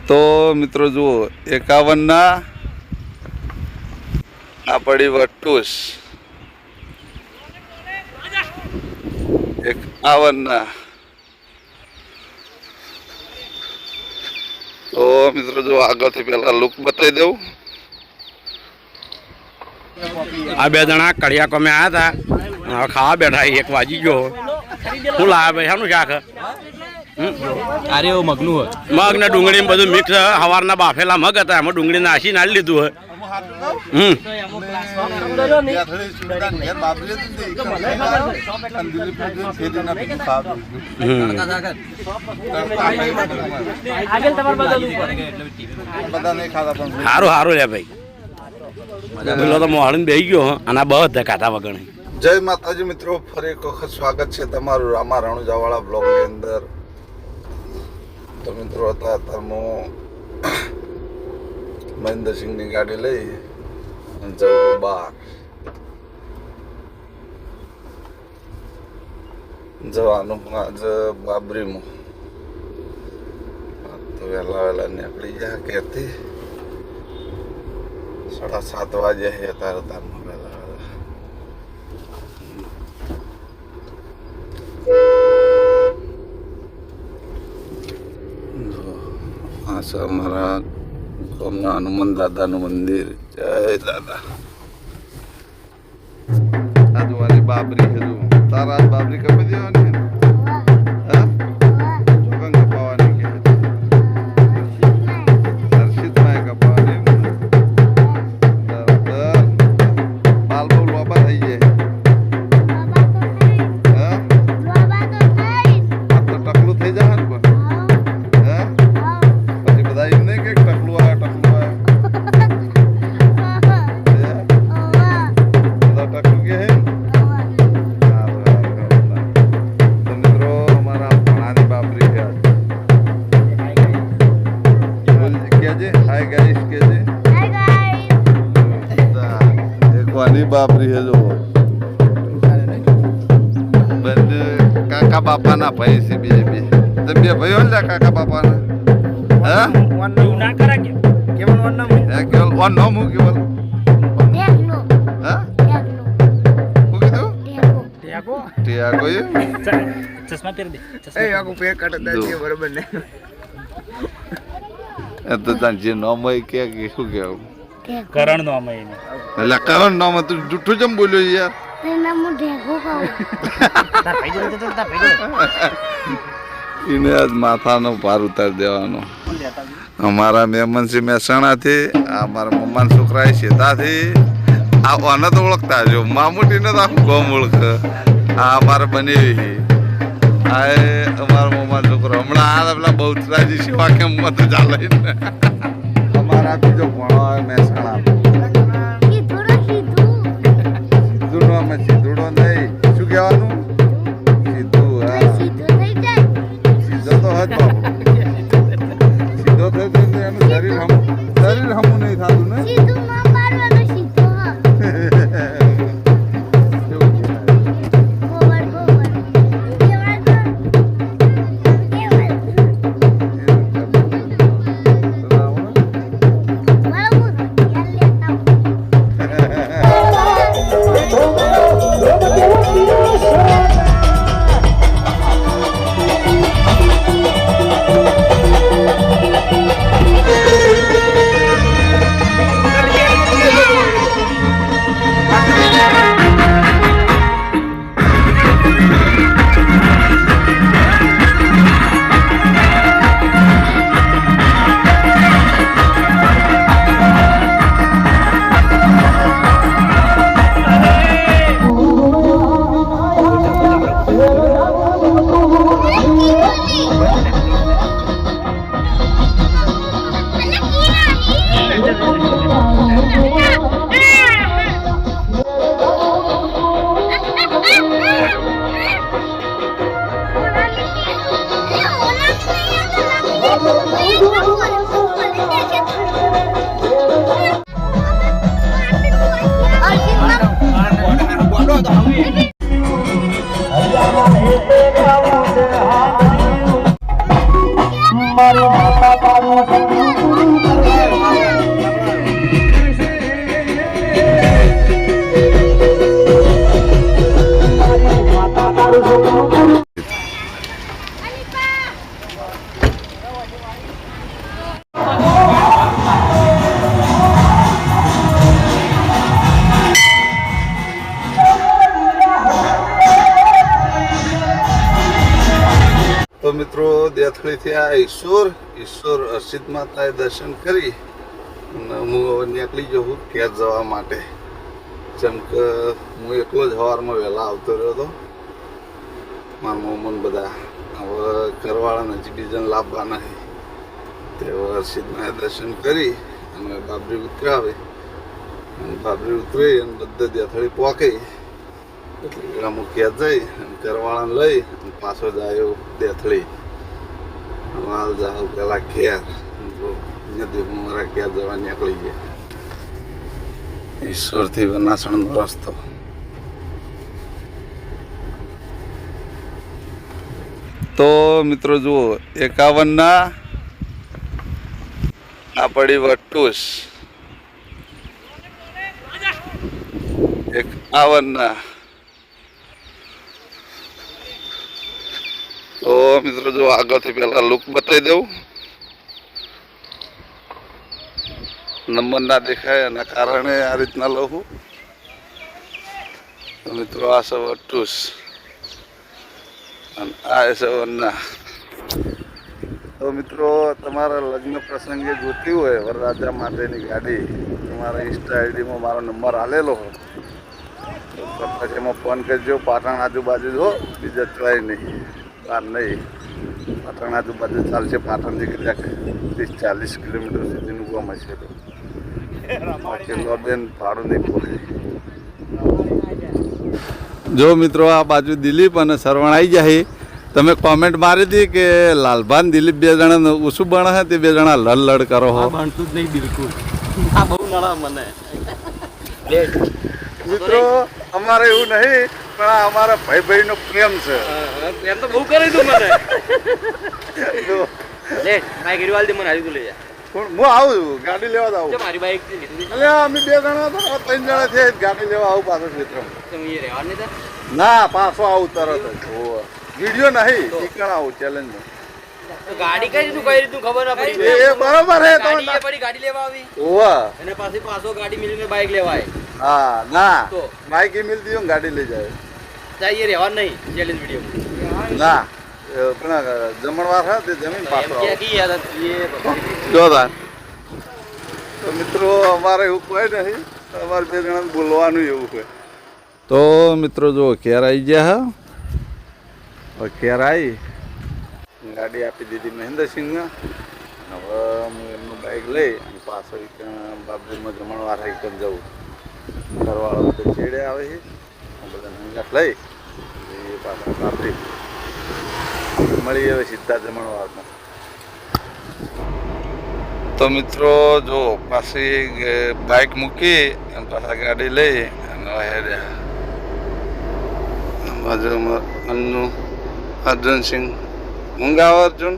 તો મિત્રો જુઓ 51ના આ પડી વટુસ 51ના તો મિત્રો જો આગળથી પેલા લુક બતાવી દઉં આ બે જણા કડિયા કોમે આવ્યા હતા હવે ખાવા બેઠા 1 વાગી ગયો શું લાવે ભાઈ શાનું શાક અરે એવું મગનું હોય મગ ને ડુંગળી બધું મિક્સ સવારના બાફેલા મગ હતા એમાં ડુંગળી નાસી નાખી લીધું હોય સારું સારું લે ભાઈ પેલો તો મોહન બેસી ગયો અને બધા કાઢા વગર જય માતાજી મિત્રો ફરી એક વખત સ્વાગત છે તમારું રામા રણુજાવાળા બ્લોગની અંદર તો મિત્રો અત્યારે હું મહેન્દ્રસિંહની ગાડી લઈ જવું બહાર જવાનું આજે બાબરીમાં તો વહેલા નીકળી ગયા ઘેરથી 7:30 વાગે છે અત્યારે તારમાં વહેલા આ છે અમારા ગામના હનુમાન દાદાનું મંદિર જય દાદા આજુબાજુ બાબરી છે તારા બાબરી કપી દેવાની હા ચોકન કપાવાની કે દર્શિત માં કપાવાની બરાબર બાલ બહુ લોબા થઈ જાય હા લોબા તો થઈ આ તો ટકલું થઈ જાય ને પણ હા પછી બધા એમ નહીં કે ટકલું આ બધા ટકલું કે હે બાપરી હે જો બંને કાકા બાપાના ભાઈ છે બે તમે બે ભાઈઓ લે કાકા બાપાના હા વન ના કરા કે કેવલ વન નામ હે કેવલ વન નામ હું કેવલ ટેકનો હા ટેકનો હું કીધું ટેકો ટેકો એ ચશ્મા પહેર દે એ આખું પેર કાઢે દાદી બરોબર ને એ તો તાન જે નામ હોય કે શું કેવું કરણ નો અમે એટલે કરણ નામ તું જૂઠું જમ બોલ્યો યાર તેના હું ઢેગો ખાઉં તાર ભાઈ જોડે તો તાર ભાઈ એને આજ માથાનો ભાર ઉતારી દેવાનો અમારા મહેમાન છે મહેસાણાથી આ મારા મમ્માના છોકરા શેતાથી આ ઓને તો ઓળખતા જો મામુટીને તો આખું ગામ ઓળખે આ અમારા બનેવી આ અમારા મમ્માનો છોકરો હમણાં આ પેલા બહુચરાજી સેવા કેમ્પમાં તો ચાલે ને અમારા બીજો ભણો આવે મહેસાણા સીધું અમે સીધુડો નહીં શું કહેવાનું સીધું હા સીધો તો હજ બાપુ સીધો થઈ એનું શરીર હમું નહીં થતું ને આ ઈશ્વર અર્ષિત માતાએ દર્શન કરી અને હું હવે નીકળી જાઉં ઘેર જવા માટે. જેમ કે હું એકલો જ સવારમાં વહેલા આવતો રહ્યો હતો. મારા મમ્મી બધા હવે ઘરવાળાને હજી બીજાને લાવવા નથી. તેઓ અર્ષિતના દર્શન કરી અને બાબરી ઉતરાવે અને બાબરી ઉતરી અને બધા દેથળી પોકી એટલે અમુક ઘેર જઈ અને ઘરવાળાને લઈ અને પાછો જાય દેથળી. હાલ જાવ પેલા ઘેર નથી મારા ઘેર જવા નીકળી ગયા. ઈશ્વરથી વનાસણનો રસ્તો. તો મિત્રો જુઓ 51ના આ પડી વટુસ 51ના. તો મિત્રો જો આગળથી પેલા લુક બતાવી દઉં. નંબર ના દેખાય એના કારણે આ રીતના લઉં. તો મિત્રો આ છે વટુસ અને આ છે વરના. તો મિત્રો તમારા લગ્ન પ્રસંગે જોતી હોય વરરાજા માટેની ગાડી તમારા ઇન્સ્ટા આઈડીમાં મારો નંબર આલેલો હોય તો પછી એમાં ફોન કરજો. પાટણ આજુબાજુ જો બીજા ચોય નહીં બહાર નહીં. પાટણ આજુબાજુ ચાલશે. પાટણથી કદાચ 30-40 કિલોમીટર સુધીનું ગામ હશે. તો બાકી લોબેન ભાડું નહીં પહોંચે. જો મિત્રો આ બાજુ દિલીપ અને સરવણ આવી જાય. તમે કોમેન્ટ મારી હતી કે લાલભાન દિલીપ બે જણા ઓછું બને છે તે બે જણા લડ કરો હો. બનતું જ નહીં બિલકુલ. આ બહુ નડા મને. મિત્રો અમારે એવું નહીં પણ આ અમારા ભાઈ નો પ્રેમ છે. એમ તો બહુ કરી તું મને. લે બાઈક રીવાલ દે મને આવી લઈ જા. હું આવું ગાડી લેવા આવું. મારી બાઈક લીધી. અલે અમે બે જણા હતા 3 જણા છે ગાડી લેવા આવું પાછો ક્ષેત્રમાં. તમે એ રહેવા નહીં તા? ના પાછો આવું તરત જ. વિડીયો નહીં ઠીકણ આવું ચેલેન્જમાં. તો ગાડી કઈ રીતનું ખબર ના પડી. એ બરોબર હે તો ગાડી એ પડી ગાડી લેવા આવી. ઓવા અને પાછી પાછો ગાડી મિલીને બાઈક લેવાય. હા ના તો બાઈક એ મિલતી હોય ને ગાડી લઈ જાય. ચાહીએ રહેવા નહીં ચેલેન્જ વિડીયો. ના પણ જમણવાર હા તે જમીન પાછો એમ કે કી યાર એ જોરદાર. તો મિત્રો અમારે એવું કોઈ નહીં. અમારે બે જણા બોલવાનું એવું છે. તો મિત્રો જો ઘેર આવી ગયા. હવે ઘેર આવી ગાડી આપી દીધી મહેન્દ્રસિંહને. હવે હું એમનું બાઇક લઈ અને પાછળ બાબરીમાં જમણવાર હાઈકર જવું. ઘરવાળા બધા ચેડે આવે છે બધા નંગાટ લઈ એ પાછળ બાબરી મળી આવે સીધા જમણવારમાં. તો મિત્રો જો પાછી બાઇક મૂકી અને પાછા ગાડી લઈ અને હેડ્યા. બાજુમાં અન્નું અર્જુનસિંહ ઊંઘ આવે અર્જુન?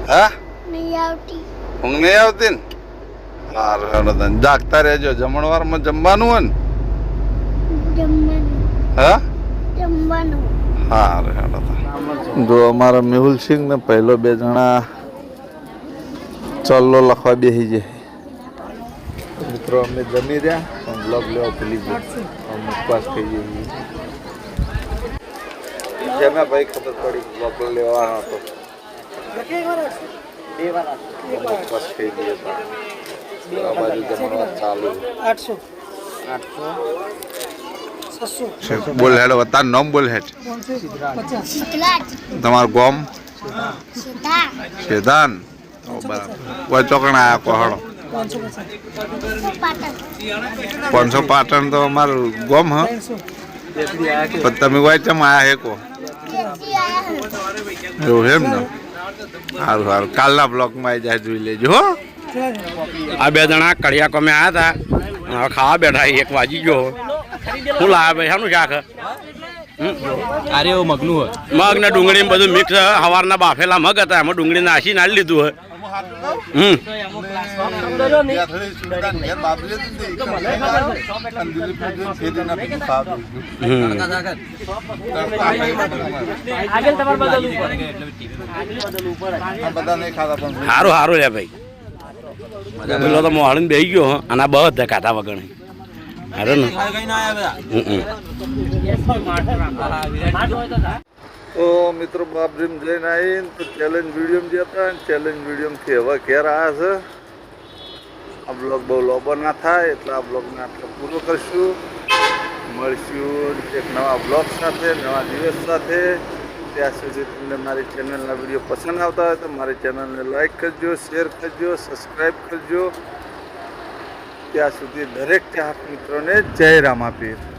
હા નહીં આવતી. ઊંઘ નહીં આવતી ને? સારું જાગતા રહેજો. જમણવારમાં જમવાનું હોય ને? જમવાનું. હા જમવાનું. સારું. જો અમારા મેહુલસિંહ ને પહેલો બે જણા ચલ્લો લખવા બેસી જાય. મિત્રો અમે જમી રહ્યા પણ બ્લોગ લેવા ભૂલી ગયા. અમે ઉપવાસ થઈ જઈએ. જેના ભાઈ ખબર પડી બ્લોગ લેવાનો હતો. ઉપવાસ થઈ ગયા. આ બાજુ જમણવાર ચાલુ. 800 બોલ હેડો તારું નામ બોલ હેડ. તમારું ગામ? શેધાન. કોઈ ચોકણા આયા કોહડો 500 પાટણ તો અમારું ગામ. હા પણ તમે કોઈ ચમ આયા હેકો એવું એમ ને? સારું સારું. કાલના બ્લોગમાં આવી જાય જોઈ લેજો હો. આ બે જણા કડિયા કોમે આવ્યા હતા. હવે ખાવા બેઠા 1 વાગી ગયો. શું લાવે ભાઈ શાનું શાક? અરે એવું મગનું હોય. મગ ને ડુંગળી બધું મિક્સ. સવારના બાફેલા મગ હતા એમાં ડુંગળી નાસી નાળી લીધું હોય. સારું સારું લે ભાઈ. પેલો તો મોહળીને બેસી ગયો અને આ બધા કાઢા વગર. અરે ને તો મિત્રો બાપરીમ જઈને આવીને તો ચેલેન્જ વિડીયો જતા અને ચેલેન્જ વિડીયોમાંથી હવે ઘેર આવ્યા છે. આ બ્લોગ બહુ લોબો ના થાય એટલે આ બ્લોગને આપણે પૂરો કરશું. મળશું એક નવા બ્લોગ સાથે, નવા દિવસ સાથે. ત્યાં સુધી તમને મારી ચેનલના વિડીયો પસંદ આવતા હોય તો મારી ચેનલને લાઈક કરજો, શેર કરજો, સબસ્ક્રાઈબ કરજો. ત્યાં સુધી દરેક ચાહક મિત્રોને જય રામાપીર.